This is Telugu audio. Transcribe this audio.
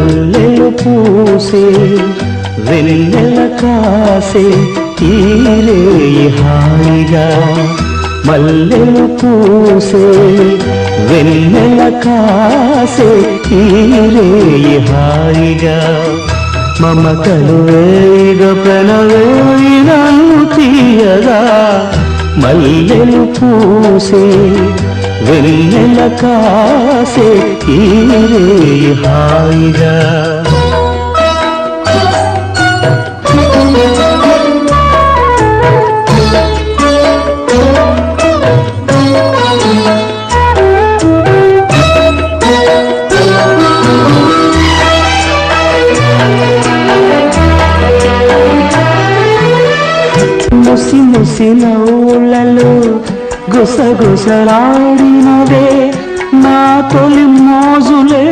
మల్లెలు పూసే వెన్నెల కాసే తీరే హాయిగా మల్లెలు పూసే వెన్నెల కాసే తీరే హాయిగా మమతలు వేగ ప్రణవేయినను తీయగా మల్లెలు పూసే వెన్నెల కాసే తీరే హాయిగా ముసి ముసి నవ్వులలో గుసగుసలాడినదే నా తొలి మోజులే